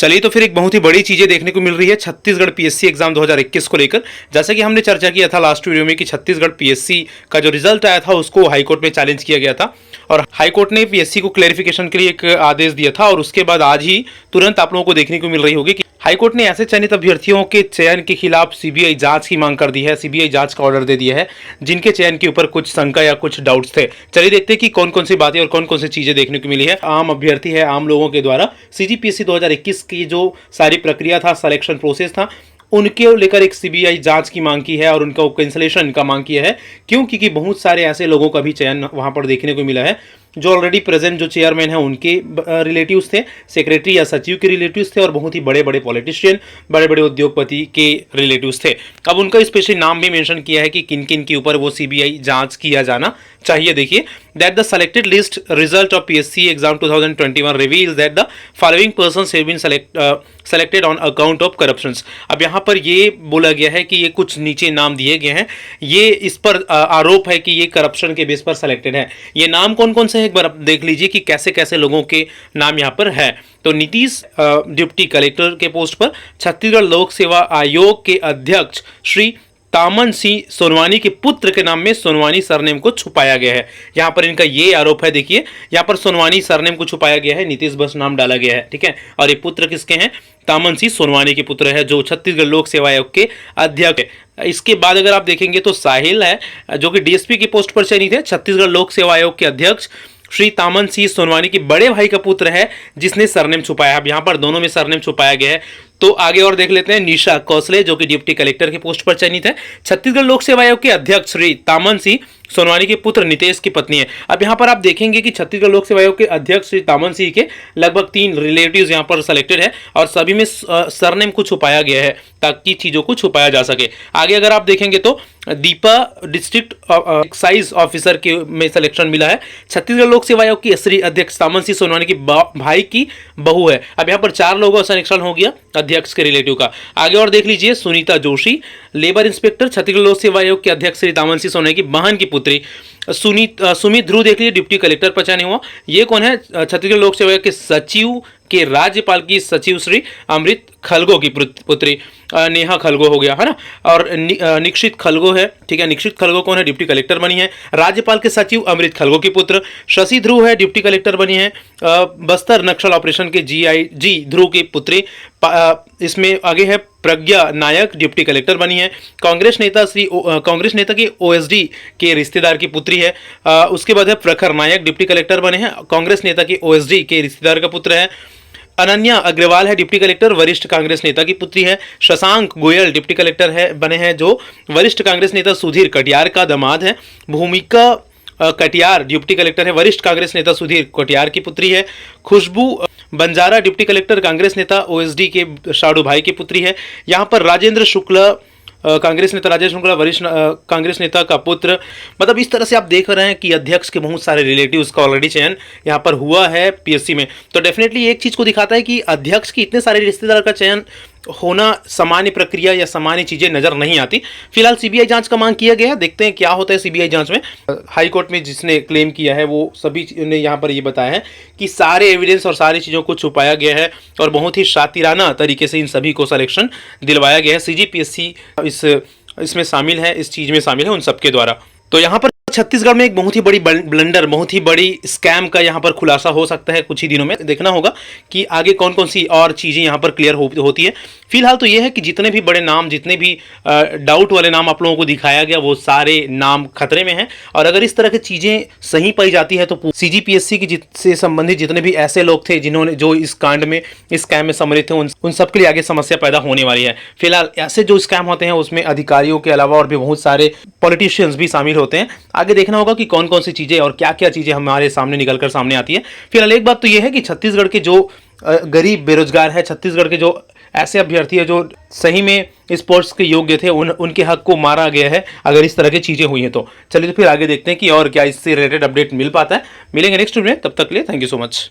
चलिए तो फिर एक बहुत ही बड़ी चीजें देखने को मिल रही है छत्तीसगढ़ पीएससी एग्जाम 2021 को लेकर। जैसा कि हमने चर्चा किया था लास्ट वीडियो में कि छत्तीसगढ़ पीएससी का जो रिजल्ट आया था उसको हाईकोर्ट में चैलेंज किया गया था और हाईकोर्ट ने पीएससी को क्लैरिफिकेशन के लिए एक आदेश दिया था और उसके बाद आज ही तुरंत आप लोगों को देखने को मिल रही होगी कि हाईकोर्ट ने ऐसे चयनित अभ्यर्थियों के चयन के खिलाफ सीबीआई जांच की मांग कर दी है, सीबीआई जांच का ऑर्डर दे दिया है जिनके चयन के ऊपर कुछ शंका या कुछ डाउट्स थे। चलिए देखते हैं कि कौन कौन सी बातें और कौन कौन सी चीजें देखने को मिली है। आम अभ्यर्थी है, आम लोगों के द्वारा सीजीपीएससी 2021 की जो सारी प्रक्रिया था, सिलेक्शन प्रोसेस था, उनके लेकर एक सीबीआई जांच की मांग की है और उनका कैंसलेशन का मांग किया है। क्यों? क्योंकि बहुत सारे ऐसे लोगों का भी चयन वहां पर देखने को मिला है जो ऑलरेडी प्रेजेंट जो चेयरमैन है उनके रिलेटिव्स थे, सेक्रेटरी या सचिव के रिलेटिव्स थे और बहुत ही बड़े बड़े पॉलिटिशियन, बड़े बड़े उद्योगपति के रिलेटिव्स थे। अब उनका स्पेशली नाम भी मेंशन किया है कि किन किन के ऊपर वो सीबीआई जांच किया जाना चाहिए। देखिए, that the selected list result of PSC exam 2021 reveals that the following persons have been selected on account of corruptions. अब यहाँ पर ये बोला गया है कि ये कुछ नीचे नाम दिए गए हैं, ये इस पर आरोप है कि ये करप्शन के बेस पर सेलेक्टेड है। ये नाम कौन कौन से हैं एक बार आप देख लीजिए कि कैसे कैसे लोगों के नाम यहाँ पर है। तो नीतीश डिप्टी कलेक्टर के पोस्ट पर, छत्तीसगढ़ लोक सेवा आयोग के अध्यक्ष श्री तामन सिंह सोनवानी के पुत्र के नाम में सोनवानी सरनेम को छुपाया गया है। यहाँ पर इनका ये आरोप है, देखिए यहाँ पर सोनवानी सरनेम को छुपाया गया है, नीतीश बस नाम डाला गया है, ठीक है। और ये पुत्र किसके हैं? तामन सिंह सोनवानी के पुत्र है जो छत्तीसगढ़ लोक सेवा आयोग के अध्यक्ष है। इसके बाद अगर आप देखेंगे तो साहिल है जो कि डीएसपी की पोस्ट पर चयनित है, छत्तीसगढ़ लोक सेवा आयोग के अध्यक्ष श्री तामन सिंह सोनवानी के बड़े भाई का पुत्र है जिसने सरनेम छुपाया। अब यहाँ पर दोनों में सरनेम छुपाया गया है। तो आगे और देख लेते हैं, निशा कौशले जो कि डिप्टी कलेक्टर की पोस्ट पर चयनित है, छत्तीसगढ़ लोक सेवा आयोग के अध्यक्ष श्री तामन सिंह सोनवानी के पुत्र नितेश की पत्नी है। अब यहाँ पर आप देखेंगे कि छत्तीसगढ़ लोक सेवा आयोग के अध्यक्ष श्री तामन सिंह के लगभग 3 रिलेटिव्स यहाँ पर सेलेक्टेड है और सभी में सरनेम को छुपाया गया है ताकि चीजों को छुपाया जा सके। आगे अगर आप देखेंगे तो दीपा डिस्ट्रिक्ट एक्साइज ऑफिसर के में सिलेक्शन मिला है, छत्तीसगढ़ लोक सेवा आयोग की श्री अध्यक्ष तामन सिंह सोनवानी की भाई की बहू है। अब यहाँ पर 4 लोगों का सिलेक्शन हो गया अध्यक्ष के रिलेटिव का। आगे और देख लीजिए, सुनीता जोशी लेबर इंस्पेक्टर, छत्तीसगढ़ लोक सेवा आयोग के अध्यक्ष श्री तामन सिंह सोनवानी की बहन की पुत्री। सुमित ध्रुव देख लीजिए डिप्टी कलेक्टर पर चयन हुआ। ये कौन है? छत्तीसगढ़ लोक सेवा आयोग के सचिव के राज्यपाल की सचिव श्री अमृत खलगो की पुत्री नेहा खलगो हो गया है ना। और निक्षित खलगो है, ठीक है। निक्षित खलगो कौन है? डिप्टी कलेक्टर बनी है। राज्यपाल के सचिव अमृत खलगो की पुत्र शशि ध्रुव है, डिप्टी कलेक्टर बनी है। बस्तर नक्सल ऑपरेशन के जीआईजी ध्रुव की पुत्री। इसमें आगे है प्रज्ञा नायक, डिप्टी कलेक्टर बनी है। कांग्रेस नेता की ओएसडी के रिश्तेदार की पुत्री है। उसके बाद है प्रखर नायक, डिप्टी कलेक्टर बने हैं, कांग्रेस नेता की ओएसडी के रिश्तेदार का पुत्र है। अनन्या अग्रवाल है डिप्टी कलेक्टर, वरिष्ठ कांग्रेस नेता की पुत्री है। शशांक गोयल डिप्टी कलेक्टर है बने हैं जो वरिष्ठ कांग्रेस नेता सुधीर कटियार का दामाद है। भूमिका कटियार डिप्टी कलेक्टर है, वरिष्ठ कांग्रेस नेता सुधीर कटियार की पुत्री है। खुशबू बंजारा डिप्टी कलेक्टर, कांग्रेस नेता ओएसडी के शाडू भाई की पुत्री है। यहाँ पर राजेंद्र शुक्ला कांग्रेस नेता, राजेश शुक्ला वरिष्ठ कांग्रेस नेता का पुत्र। मतलब इस तरह से आप देख रहे हैं कि अध्यक्ष के बहुत सारे रिलेटिव्स का ऑलरेडी चयन यहाँ पर हुआ है पीएससी में। तो डेफिनेटली एक चीज़ को दिखाता है कि अध्यक्ष की इतने सारे रिश्तेदार का चयन होना सामान्य प्रक्रिया या सामान्य चीजें नजर नहीं आती। फिलहाल सीबीआई जांच का मांग किया गया है, देखते हैं क्या होता है सीबीआई जांच में। हाई कोर्ट में जिसने क्लेम किया है वो सभी ने यहाँ पर ये बताया है कि सारे एविडेंस और सारी चीज़ों को छुपाया गया है और बहुत ही शातिराना तरीके से इन सभी को सिलेक्शन दिलवाया गया है। सीजीपीएससी इसमें शामिल है, इस चीज़ में शामिल है उन सबके द्वारा। तो यहाँ पर छत्तीसगढ़ में एक बहुत ही बड़ी ब्लंडर, बहुत ही बड़ी स्कैम का यहाँ पर खुलासा हो सकता है कुछ ही दिनों में। देखना होगा कि आगे कौन कौन सी और चीज़ें यहाँ पर क्लियर होती है। फिलहाल तो ये है कि जितने भी बड़े नाम, जितने भी डाउट वाले नाम आप लोगों को दिखाया गया वो सारे नाम खतरे में हैं और अगर इस तरह की चीज़ें सही पाई जाती है तो सीजीपीएससी की से संबंधित जितने भी ऐसे लोग थे जिन्होंने जो इस कांड में, इस स्कैम में सम्मिलित थे, उन सब के लिए आगे समस्या पैदा होने वाली है। फिलहाल ऐसे जो स्कैम होते हैं उसमें अधिकारियों के अलावा और भी बहुत सारे पॉलिटिशियंस भी शामिल होते हैं। आगे देखना होगा कि कौन कौन सी चीज़ें और क्या क्या चीज़ें हमारे सामने निकल कर सामने आती है। फिलहाल एक बात तो यह है कि छत्तीसगढ़ के जो गरीब बेरोजगार है, छत्तीसगढ़ के जो ऐसे अभ्यर्थी है जो सही में इस पोस्ट के योग्य थे, उनके हक को मारा गया है अगर इस तरह की चीज़ें हुई हैं तो। चलिए तो फिर आगे देखते हैं कि और क्या इससे रिलेटेड अपडेट मिल पाता है। मिलेंगे नेक्स्ट वीडियो में, तब तक के लिए थैंक यू सो मच।